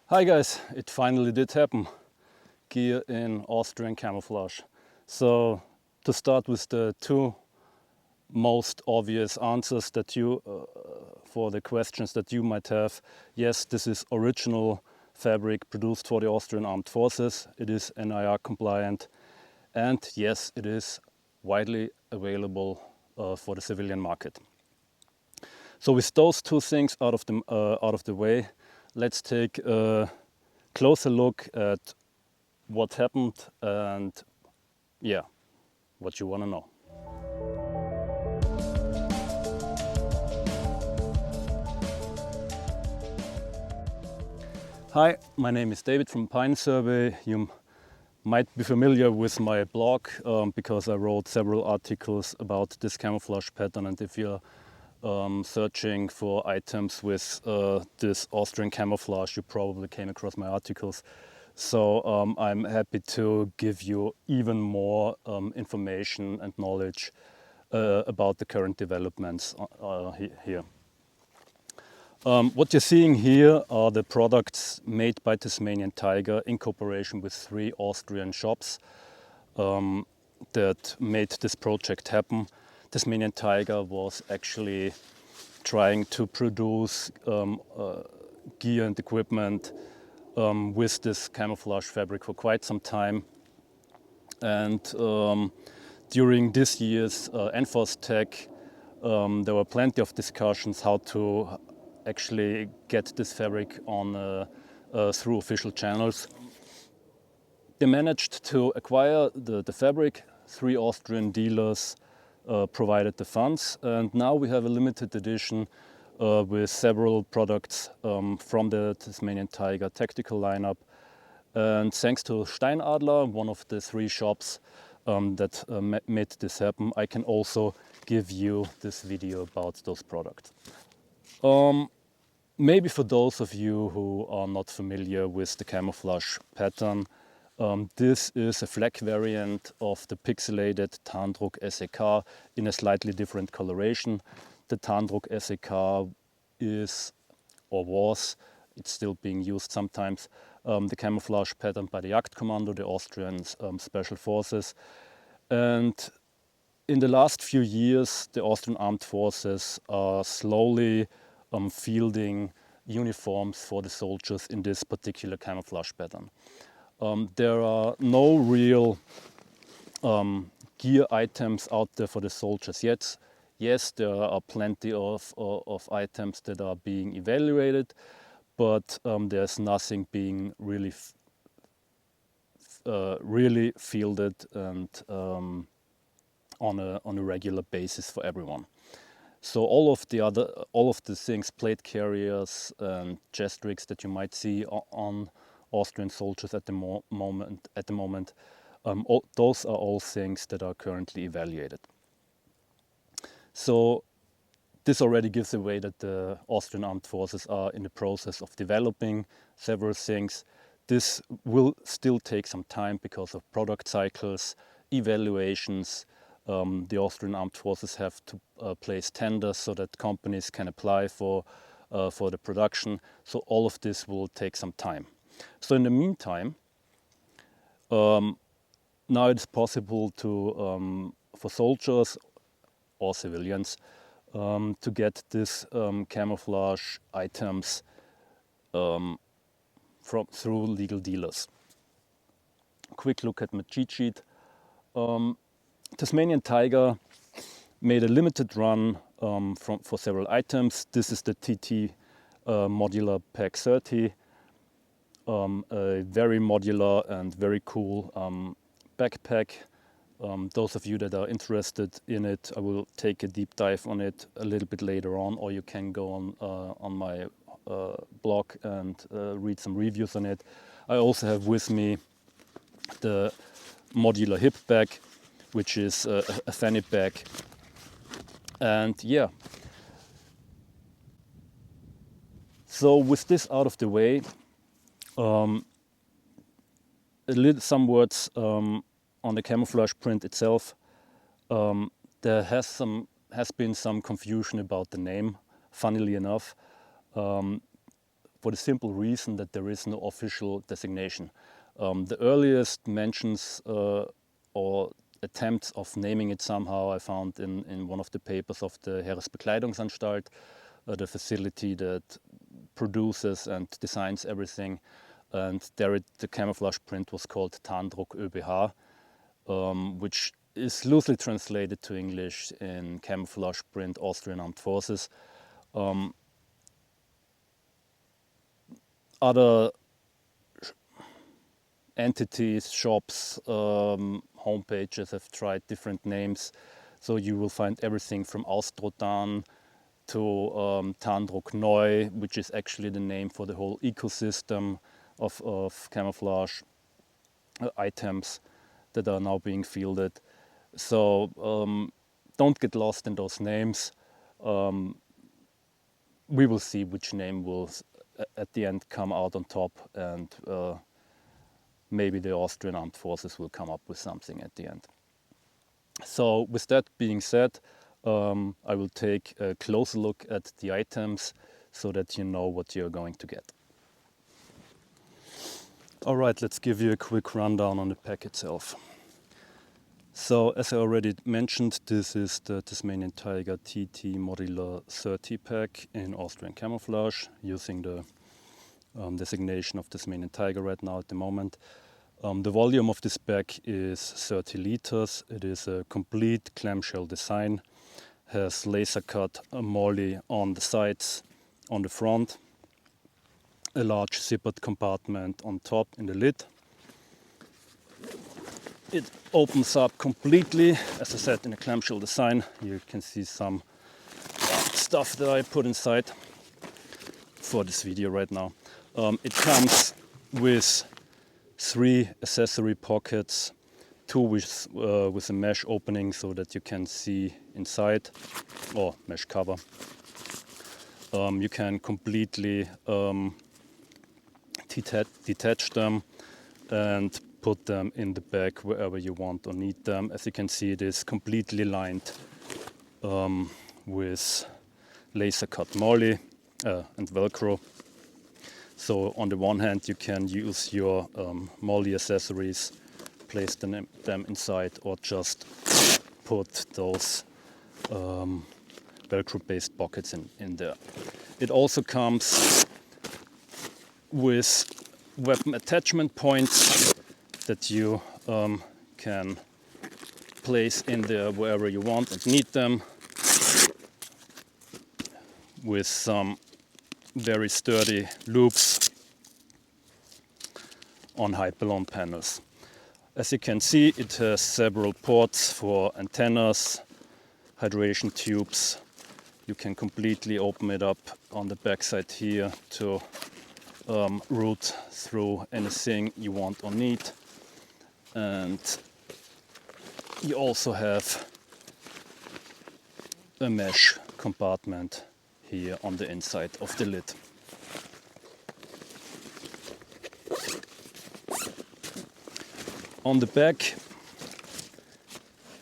Hi guys, it finally did happen. Gear in Austrian Camouflage. So to start with the two most obvious answers that you for the questions that you might have. Yes, this is original fabric produced for the Austrian Armed Forces. It is NIR compliant, and yes, it is widely available for the civilian market. So with those two things out of the way, let's take a closer look at what happened and what you want to know. Hi, my name is David from Pine Survey. You might be familiar with my blog because I wrote several articles about this camouflage pattern, and if you're searching for items with this Austrian camouflage, you probably came across my articles. So I'm happy to give you even more information and knowledge about the current developments here. What you're seeing here are the products made by Tasmanian Tiger in cooperation with 3 Austrian shops that made this project happen. Tasmanian Tiger was actually trying to produce gear and equipment with this camouflage fabric for quite some time. And during this year's NFOS Tech, there were plenty of discussions how to actually get this fabric on through official channels. They managed to acquire the fabric. 3 Austrian dealers provided the funds, and now we have a limited edition with several products from the Tasmanian Tiger tactical lineup. And thanks to Steinadler, one of the 3 shops that made this happen, I can also give you this video about those products. Maybe for those of you who are not familiar with the camouflage pattern, this is a flak variant of the pixelated Tarndruck SEK in a slightly different coloration. The Tarndruck SEK is, or was, it's still being used sometimes, the camouflage pattern by the Jagdkommando, the Austrian Special Forces. And in the last few years, the Austrian Armed Forces are slowly fielding uniforms for the soldiers in this particular camouflage pattern. There are no real gear items out there for the soldiers yet. Yes, there are plenty of items that are being evaluated, but there's nothing being really fielded and on a regular basis for everyone. So all of the things, plate carriers and chest rigs that you might see on Austrian soldiers at the moment, those are all things that are currently evaluated. So this already gives away that the Austrian Armed Forces are in the process of developing several things. This will still take some time because of product cycles, evaluations. The Austrian Armed Forces have to place tenders so that companies can apply for the production. So all of this will take some time. So in the meantime, now it's possible to for soldiers or civilians to get this camouflage items through legal dealers. Quick look at my cheat sheet. Tasmanian Tiger made a limited run for several items. This is the TT Modular Pack 30, a very modular and very cool backpack. Those of you that are interested in it, I will take a deep dive on it a little bit later on, or you can go on my blog and read some reviews on it. I also have with me the modular hip bag, which is a fanny bag. And yeah, so with this out of the way, some words on the camouflage print itself. There has been some confusion about the name, funnily enough. For for the simple reason that there is no official designation. The earliest mentions or attempts of naming it somehow I found in one of the papers of the Heeresbekleidungsanstalt, the facility that produces and designs everything. And there the camouflage print was called Tarndruck ÖBH, which is loosely translated to English in camouflage print Austrian Armed Forces. Other entities, shops, homepages have tried different names. So you will find everything from Austrotan to Tarndruck Neu, which is actually the name for the whole ecosystem of camouflage items that are now being fielded. So don't get lost in those names. We will see which name will at the end come out on top, and maybe the Austrian Armed Forces will come up with something at the end. So with that being said, I will take a closer look at the items so that you know what you're going to get. All right, let's give you a quick rundown on the pack itself. So as I already mentioned, this is the Tasmanian Tiger TT Modular 30 pack in Austrian Camouflage, using the designation of Tasmanian Tiger right now at the moment. The volume of this pack is 30 liters. It is a complete clamshell design, has laser cut MOLLE on the sides, on the front, a large zippered compartment on top in the lid. It opens up completely, as I said, in a clamshell design. You can see some stuff that I put inside for this video right now. It comes with 3 accessory pockets, 2 with a mesh opening so that you can see inside, or mesh cover. You can completely detach them and put them in the bag wherever you want or need them. As you can see, it is completely lined with laser cut MOLLE and Velcro. So on the one hand, you can use your MOLLE accessories, place them inside, or just put those Velcro-based pockets in there. It also comes with weapon attachment points that you can place in there wherever you want and need them, with some very sturdy loops on height balloon panels. As you can see, it has several ports for antennas, hydration tubes. You can completely open it up on the backside here to route through anything you want or need. And you also have a mesh compartment here on the inside of the lid. On the back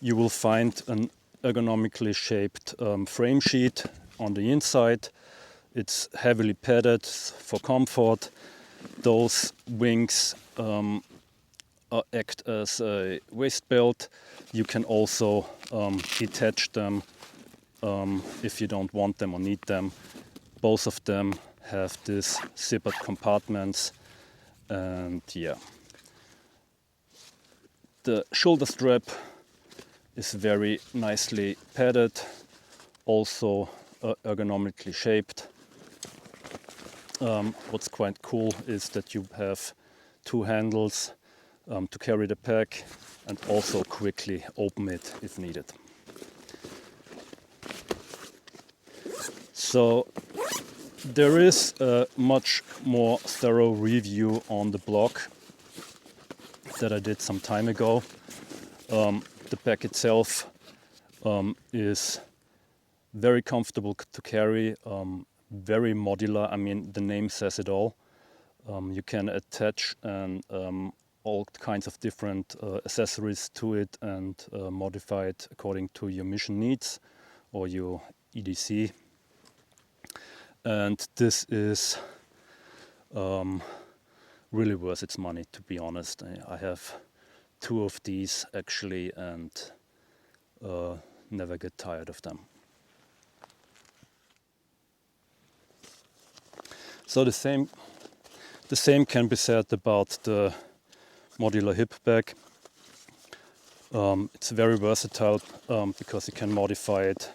you will find an ergonomically shaped frame sheet on the inside. It's heavily padded for comfort. Those wings act as a waist belt. You can also detach them if you don't want them or need them. Both of them have these zippered compartments, and yeah. The shoulder strap is very nicely padded, also ergonomically shaped. What's quite cool is that you have 2 handles to carry the pack and also quickly open it if needed. So there is a much more thorough review on the blog that I did some time ago. The pack itself is very comfortable to carry, very modular. I mean, the name says it all. You can attach all kinds of different accessories to it and modify it according to your mission needs or your EDC. And this is really worth its money, to be honest. I have 2 of these actually, and never get tired of them. So the same can be said about the modular hip bag. It's very versatile because you can modify it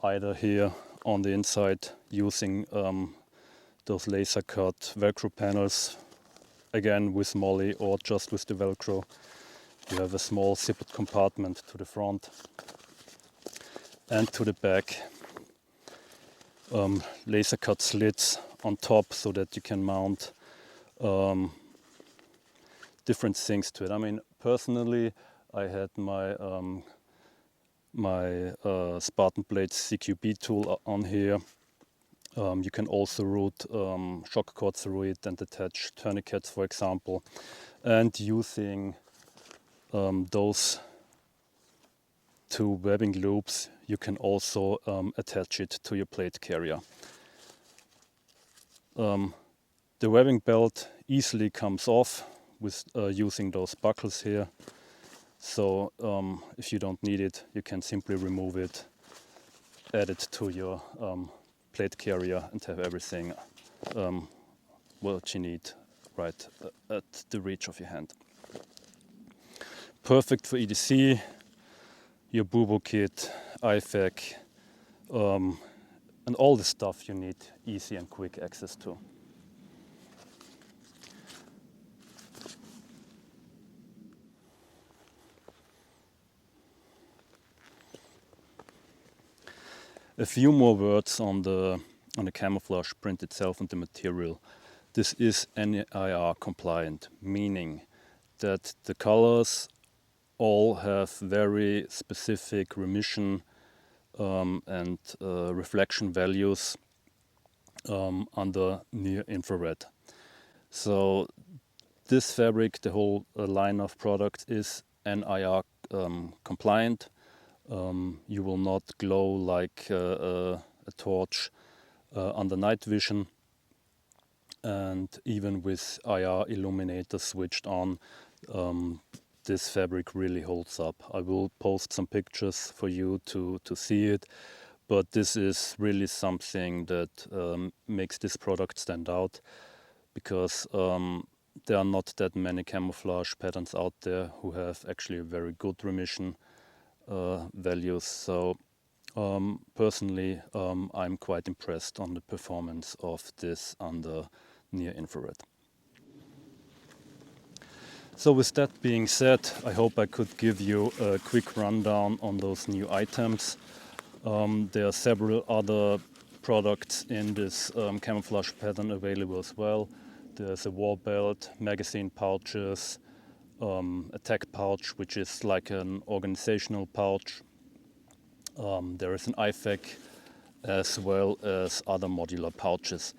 either here on the inside using those laser cut Velcro panels, again with Molly, or just with the Velcro. You have a small zippered compartment to the front and to the back. Laser cut slits on top so that you can mount different things to it. I mean, personally, I had my Spartan Blades CQB tool on here. You can also route shock cord through it and attach tourniquets, for example. And using those 2 webbing loops, you can also attach it to your plate carrier. The webbing belt easily comes off with using those buckles here. So if you don't need it, you can simply remove it, add it to your plate carrier, and have everything what you need right at the reach of your hand. Perfect for EDC, your Bubo kit, IFAC, and all the stuff you need easy and quick access to. A few more words on the camouflage print itself and the material. This is NIR compliant, meaning that the colors all have very specific remission and reflection values under near infrared. So this fabric, the whole line of products, is NIR compliant. You will not glow like a torch under night vision, and even with IR illuminator switched on, this fabric really holds up. I will post some pictures for you to see it, but this is really something that makes this product stand out, because there are not that many camouflage patterns out there who have actually a very good remission values. So personally, I'm quite impressed on the performance of this under near infrared. So with that being said, I hope I could give you a quick rundown on those new items. There are several other products in this camouflage pattern available as well. There's a wall belt, magazine pouches, a tech pouch, which is like an organizational pouch. There is an IFAC, as well as other modular pouches.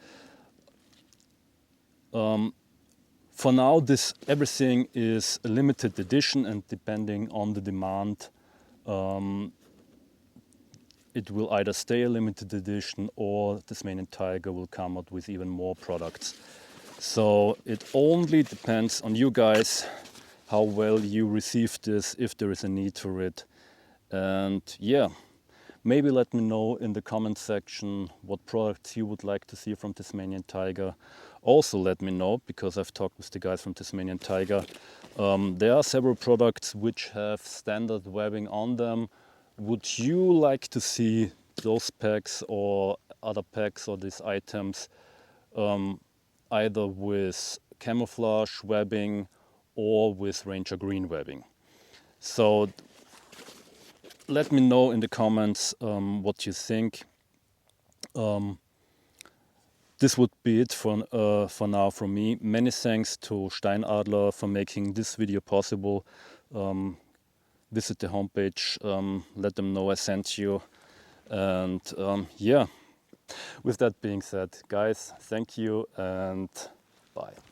For now, everything is a limited edition, and depending on the demand, it will either stay a limited edition, or Tasmanian Tiger will come out with even more products. So it only depends on you guys how well you receive this, if there is a need for it. And yeah, maybe let me know in the comment section what products you would like to see from Tasmanian Tiger. Also let me know, because I've talked with the guys from Tasmanian Tiger. There are several products which have standard webbing on them. Would you like to see those packs or other packs or these items either with camouflage webbing or with Ranger Green webbing? So let me know in the comments what you think. This would be it for now from me. Many thanks to Steinadler for making this video possible. Visit the homepage, let them know I sent you. And yeah, with that being said, guys, thank you and bye.